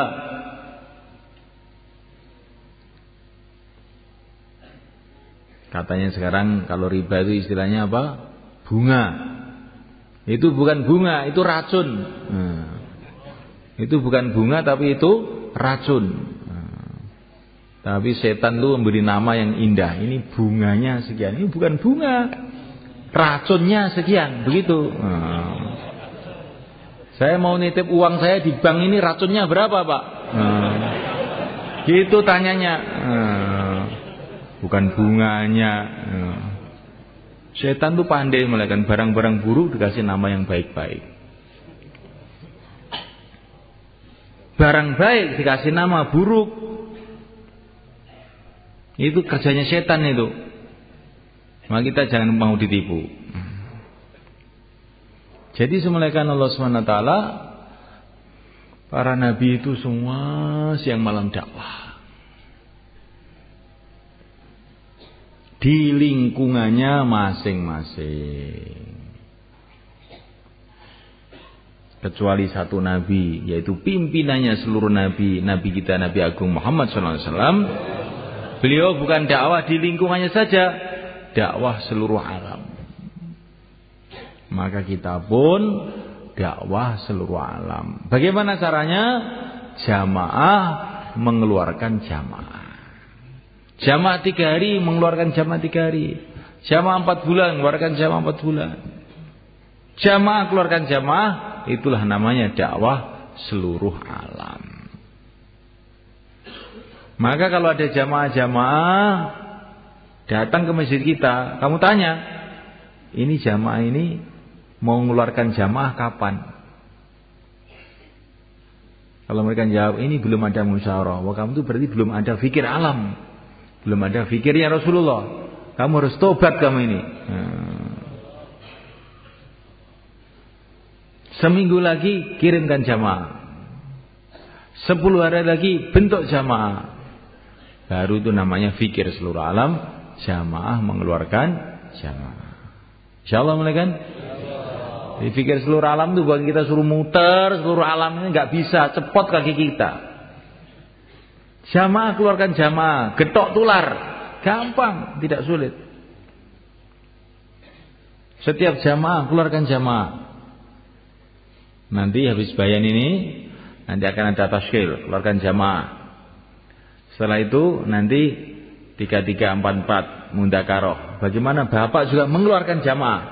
Katanya sekarang kalau riba itu istilahnya apa? Bunga. Itu bukan bunga, itu racun. Itu bukan bunga tapi itu racun. Tapi setan itu memberi nama yang indah. Ini bunganya sekian. Ini bukan bunga. Racunnya sekian. Begitu. Saya mau nitip uang saya di bank ini, racunnya berapa, Pak? Gitu tanyanya. Bukan bunganya. Setan itu pandai melakukan barang-barang buruk dikasih nama yang baik-baik. Barang baik dikasih nama buruk. Itu kerjanya setan itu. Maka kita jangan mau ditipu. Jadi semulaikan Allah SWT, para nabi itu semua siang malam dakwah. Di lingkungannya masing-masing. Kecuali satu nabi, yaitu pimpinannya seluruh nabi, nabi kita Nabi Agung Muhammad SAW. Beliau bukan dakwah di lingkungannya saja, dakwah seluruh alam. Maka kita pun dakwah seluruh alam. Bagaimana caranya? Jamaah mengeluarkan jamaah. Jamaah 3 hari mengeluarkan jamaah 3 hari. Jamaah 4 bulan mengeluarkan jamaah 4 bulan. Jamaah keluarkan jamaah, itulah namanya dakwah seluruh alam. Maka kalau ada jamaah-jamaah datang ke masjid kita, kamu tanya, ini jamaah ini mau mengeluarkan jamaah kapan? Kalau mereka jawab, ini belum ada musyawarah. Wah, kamu itu berarti belum ada fikir alam. Belum ada fikirnya Rasulullah. Kamu harus tobat kamu ini. Seminggu lagi kirimkan jamaah. 10 hari lagi bentuk jamaah. Baru itu namanya fikir seluruh alam, jamaah mengeluarkan jamaah. Insyaallah kan? Di fikir seluruh alam itu bukan kita suruh muter seluruh alam, ini nggak bisa, cepot kaki kita. Jamaah keluarkan jamaah, getok tular, gampang, tidak sulit. Setiap jamaah keluarkan jamaah. Nanti habis bayan ini, nanti akan ada tashkil, keluarkan jamaah. Setelah itu nanti 3344 mundakaroh. Bagaimana Bapak juga mengeluarkan jamaah.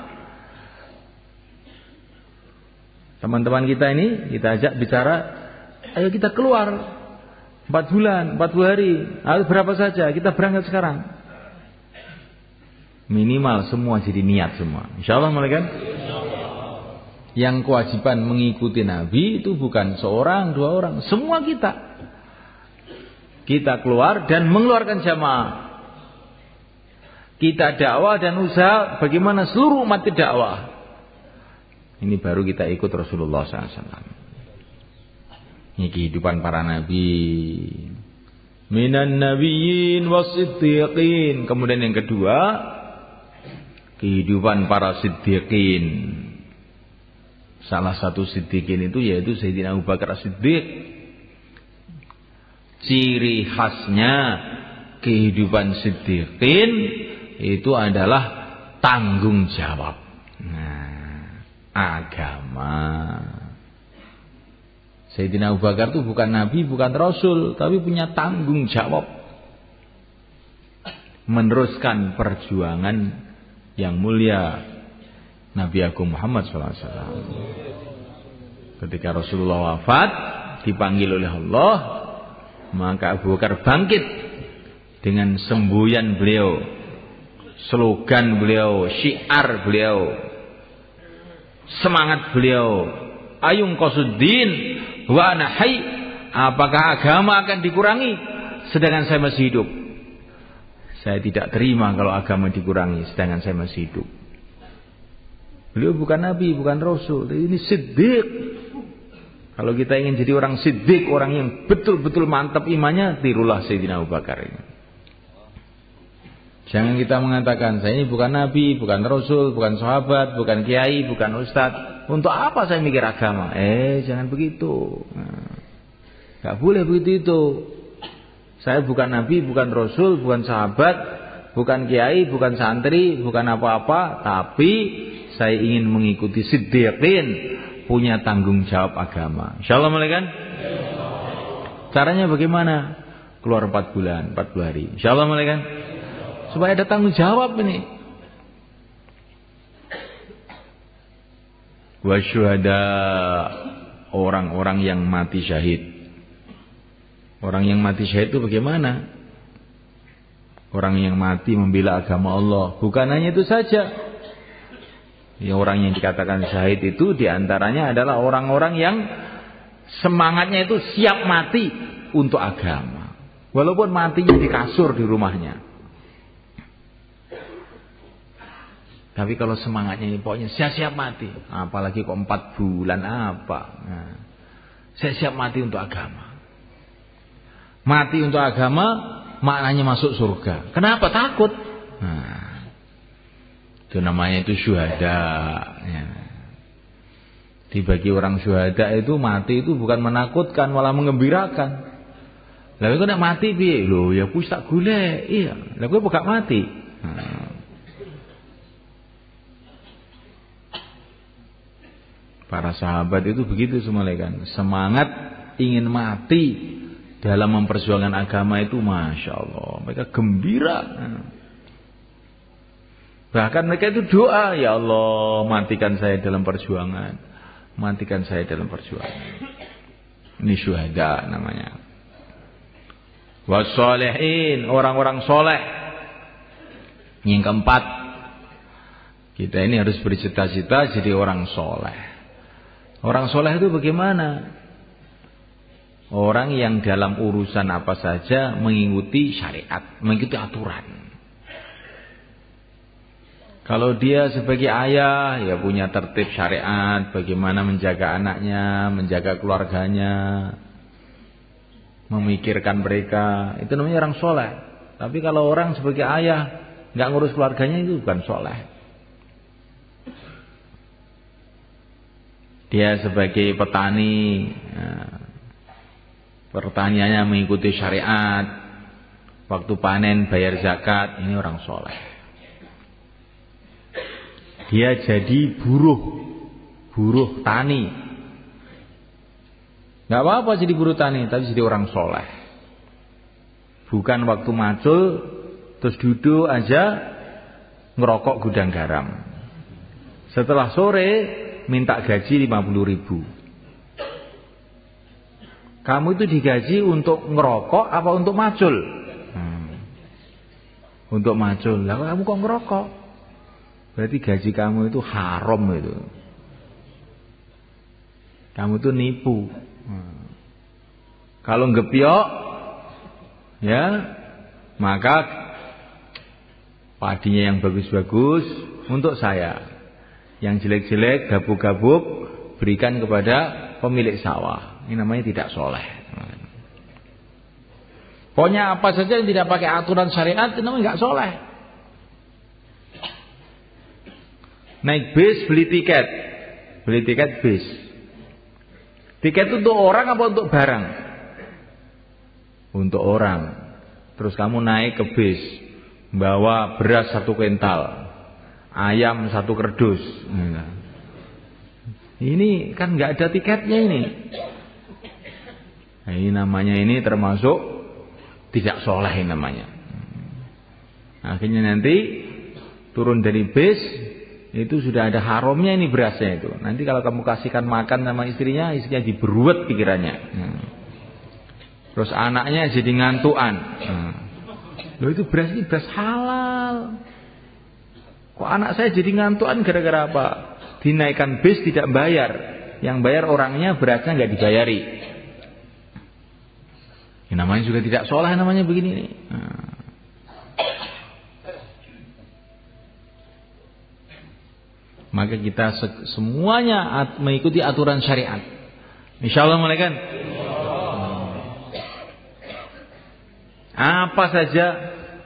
Teman-teman kita ini kita ajak bicara, ayo kita keluar 4 bulan, 40 hari, harus berapa saja, kita berangkat sekarang. Minimal semua jadi niat semua. Insyaallah kan? Yang kewajiban mengikuti Nabi itu bukan seorang, 2 orang, semua kita. Kita keluar dan mengeluarkan jamaah. Kita dakwah dan usaha bagaimana seluruh umat dakwah. Ini baru kita ikut Rasulullah SAW. Ini kehidupan para nabi. Minan nabiyyin wasiddiqin. Kemudian yang kedua, kehidupan para siddiqin. Salah satu siddiqin itu yaitu Sayyidina Abu Bakar As-Siddiq. Ciri khasnya kehidupan siddiqin itu adalah tanggung jawab. Nah, agama. Sayyidina Abu Bakar itu bukan nabi, bukan rasul, tapi punya tanggung jawab meneruskan perjuangan yang mulia Nabi Agung Muhammad SAW. Ketika Rasulullah wafat, dipanggil oleh Allah, maka Abu Bakar bangkit dengan semboyan beliau, slogan beliau, syiar beliau, semangat beliau, ayung qasuddin wa ana hayy. Apakah agama akan dikurangi sedangkan saya masih hidup? Saya tidak terima kalau agama dikurangi sedangkan saya masih hidup. Beliau bukan nabi, bukan rasul, ini siddiq. Kalau kita ingin jadi orang siddiq, orang yang betul-betul mantap imannya, tirulah Sayyidina Abu Bakar ini. Jangan kita mengatakan saya ini bukan nabi, bukan rasul, bukan sahabat, bukan kiai, bukan ustadz. Untuk apa saya mikir agama? Jangan begitu. Gak boleh begitu itu. Saya bukan nabi, bukan rasul, bukan sahabat, bukan kiai, bukan santri, bukan apa-apa, tapi saya ingin mengikuti siddiqin, punya tanggung jawab agama. Insyaallah boleh kan? Caranya bagaimana? Keluar 4 bulan, 40 hari. Insyaallah boleh kan? Supaya ada tanggung jawab ini. Wasyuhada, orang-orang yang mati syahid. Orang yang mati syahid itu bagaimana? Orang yang mati membela agama Allah. Bukan hanya itu saja. Ya, orang yang dikatakan syahid itu diantaranya adalah orang-orang yang semangatnya itu siap mati untuk agama. Walaupun matinya di kasur di rumahnya. Tapi kalau semangatnya ini pokoknya saya siap mati. Apalagi kok 4 bulan apa. Nah, saya siap mati untuk agama. Mati untuk agama maknanya masuk surga. Kenapa? Takut. Nah, itu namanya itu syuhada. Ya. Dibagi orang syuhada itu mati itu bukan menakutkan, malah mengembirakan. Lalu kok nak mati piye? Lho ya kuwi tak golek. Iya, lha kowe gak mati. Nah. Para sahabat itu begitu semuanya kan. Semangat ingin mati dalam memperjuangkan agama itu Masya Allah. Mereka gembira. Bahkan mereka itu doa, ya Allah matikan saya dalam perjuangan. Matikan saya dalam perjuangan. Ini syuhada namanya. Wassalihin, orang-orang soleh. Yang keempat, kita ini harus bercita-cita jadi orang soleh. Orang soleh itu bagaimana? Orang yang dalam urusan apa saja mengikuti syariat, mengikuti aturan. Kalau dia sebagai ayah, ya punya tertib syariat, bagaimana menjaga anaknya, menjaga keluarganya, memikirkan mereka, itu namanya orang soleh. Tapi kalau orang sebagai ayah, nggak ngurus keluarganya, itu bukan soleh. Dia sebagai petani, pertaniannya mengikuti syariat, waktu panen bayar zakat, ini orang soleh. Dia jadi buruh tani. Gak apa-apa jadi buruh tani, tapi jadi orang soleh. Bukan waktu macul terus duduk aja ngerokok gudang garam. Setelah sore minta gaji 50.000. Kamu itu digaji untuk ngerokok apa untuk macul? Untuk macul. Lah kamu kok ngerokok? Berarti gaji kamu itu haram itu. Kamu itu nipu. Kalau ngepiok, ya, maka padinya yang bagus-bagus untuk saya. Yang jelek-jelek, gabuk-gabuk berikan kepada pemilik sawah. Ini namanya tidak soleh. Pokoknya apa saja yang tidak pakai aturan syariat itu namanya nggak soleh. Naik bis beli tiket. Beli tiket bis. Tiket itu untuk orang apa untuk barang? Untuk orang. Terus kamu naik ke bis, bawa beras 1 kuintal, ayam 1 kerdus. Ini kan nggak ada tiketnya ini. Nah, ini namanya ini termasuk tidak soleh namanya. Akhirnya nanti turun dari bis itu sudah ada haramnya ini berasnya itu. Nanti kalau kamu kasihkan makan sama istrinya diberuat pikirannya. Terus anaknya jadi ngantuan. Loh itu beras ini beras halal. Kok anak saya jadi ngantuan gara-gara apa? Dinaikkan bis tidak bayar. Yang bayar orangnya, berasnya nggak dibayari. Ini namanya juga tidak soleh namanya begini nih. Maka kita semuanya mengikuti aturan syariat. Insyaallah mulai kan? Apa saja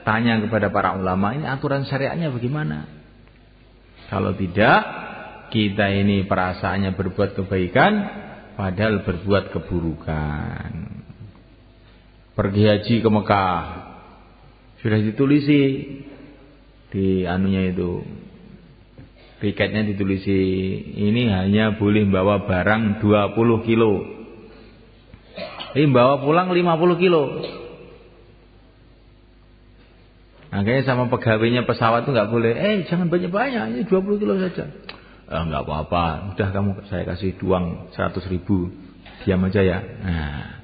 tanya kepada para ulama, ini aturan syariatnya bagaimana? Kalau tidak, kita ini perasaannya berbuat kebaikan padahal berbuat keburukan. Pergi haji ke Mekah, sudah ditulisi di anunya itu, tiketnya ditulisi, ini hanya boleh bawa barang 20 kilo. Ini bawa pulang 50 kilo. Makanya sama pegawainya pesawat itu nggak boleh. Jangan banyak-banyak, ini 20 kilo saja. Nggak apa-apa, udah saya kasih uang 100.000, diam aja ya. Nah,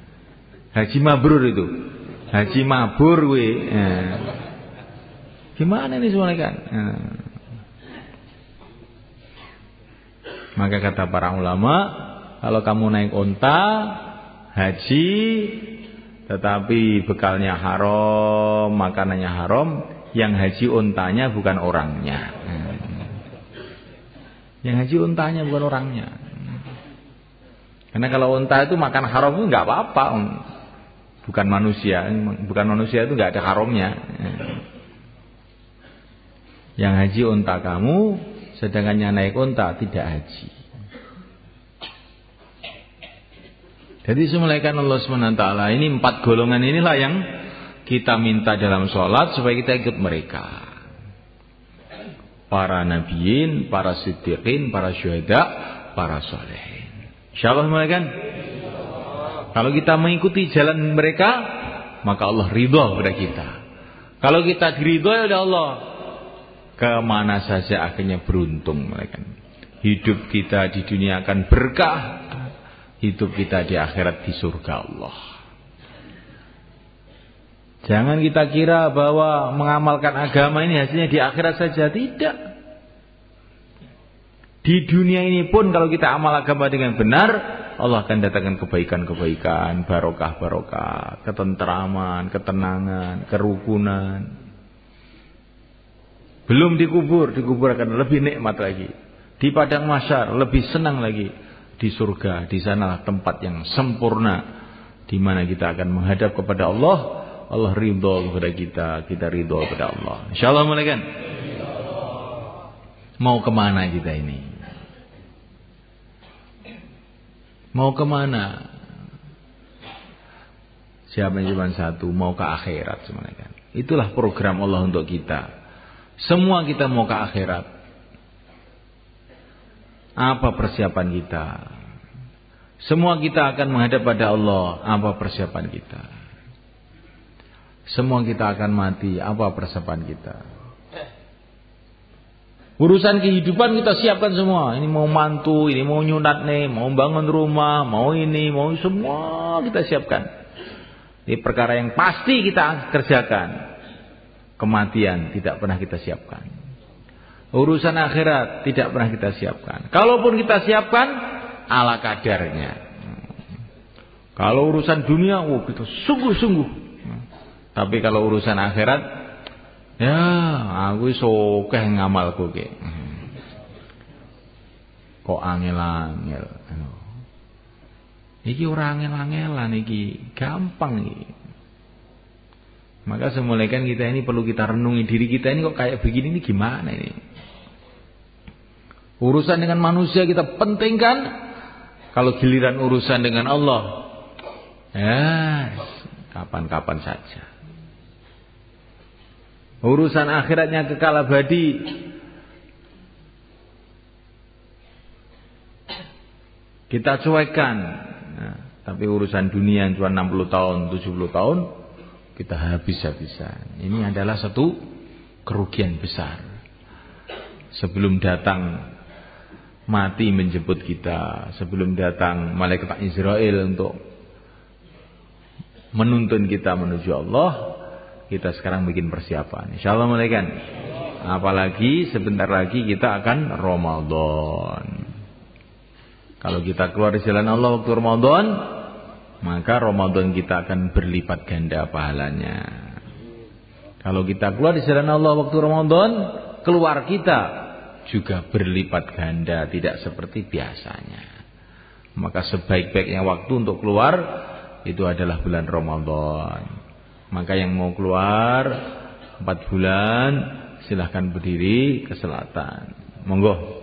haji mabrur itu, haji mabur we. Gimana ini semuanya kan? Maka kata para ulama, kalau kamu naik onta haji tetapi bekalnya haram, makanannya haram, yang haji ontanya bukan orangnya. Yang haji ontanya bukan orangnya. Karena kalau onta itu makan haram itu nggak apa-apa, bukan manusia. Bukan manusia itu nggak ada haramnya. Yang haji onta kamu, sedangkan yang naik onta tidak haji. Jadi semulaikan Allah SWT, ini 4 golongan inilah yang kita minta dalam sholat supaya kita ikut mereka. Para nabiin, para siddiqin, para syuhada, para solehin. InsyaAllah semulaikan. Kalau kita mengikuti jalan mereka, maka Allah ridha kepada kita. Kalau kita diridhoi oleh Allah, kemana saja akhirnya beruntung mereka. Hidup kita di dunia akan berkah, hidup kita di akhirat di surga Allah. Jangan kita kira bahwa mengamalkan agama ini hasilnya di akhirat saja. Tidak. Di dunia ini pun kalau kita amal agama dengan benar, Allah akan datangkan kebaikan-kebaikan, barokah-barokah, ketentraman, ketenangan, kerukunan. Belum dikubur akan lebih nikmat lagi. Di padang mahsyar lebih senang lagi. Di surga, di sanalah tempat yang sempurna, di mana kita akan menghadap kepada Allah. Allah ridha kepada kita ridha kepada Allah. Insyaallah mulaikan. Mau kemana kita ini? Mau kemana? Siapa yang cuma satu, mau ke akhirat semuanya kan. Itulah program Allah untuk kita. Semua kita mau ke akhirat. Apa persiapan kita? Semua kita akan menghadap pada Allah. Apa persiapan kita? Semua kita akan mati. Apa persiapan kita? Urusan kehidupan kita siapkan semua. Ini mau mantu, ini mau nyunat nih, mau bangun rumah, mau ini, mau semua kita siapkan. Ini perkara yang pasti kita kerjakan. Kematian tidak pernah kita siapkan. Urusan akhirat tidak pernah kita siapkan. Kalaupun kita siapkan, ala kadarnya. Kalau urusan dunia, kita sungguh-sungguh. Tapi kalau urusan akhirat, ya aku sokeh ngamalku ke. Kok angel-angel. Iki ora angel-angelan iki, gampang iki. Maka semulaikan kita ini perlu kita renungi diri kita ini kok kayak begini ini gimana ini? Urusan dengan manusia kita pentingkan. Kalau giliran urusan dengan Allah, ya kapan-kapan saja. Urusan akhiratnya kekal abadi, kita cuekkan. Nah, tapi urusan dunia yang cuma 60 tahun, 70 tahun, kita habis-habisan. Ini adalah satu kerugian besar. Sebelum datang mati menjemput kita, sebelum datang malaikat Israel untuk menuntun kita menuju Allah, kita sekarang bikin persiapan. Insyaallah malaikat. Apalagi sebentar lagi kita akan Ramadan. Kalau kita keluar di jalan Allah waktu Ramadan, maka Ramadan kita akan berlipat ganda pahalanya. Kalau kita keluar di jalan Allah waktu Ramadan, keluar kita juga berlipat ganda, tidak seperti biasanya. Maka sebaik-baiknya waktu untuk keluar itu adalah bulan Ramadan. Maka yang mau keluar 4 bulan silahkan berdiri ke selatan. Monggo.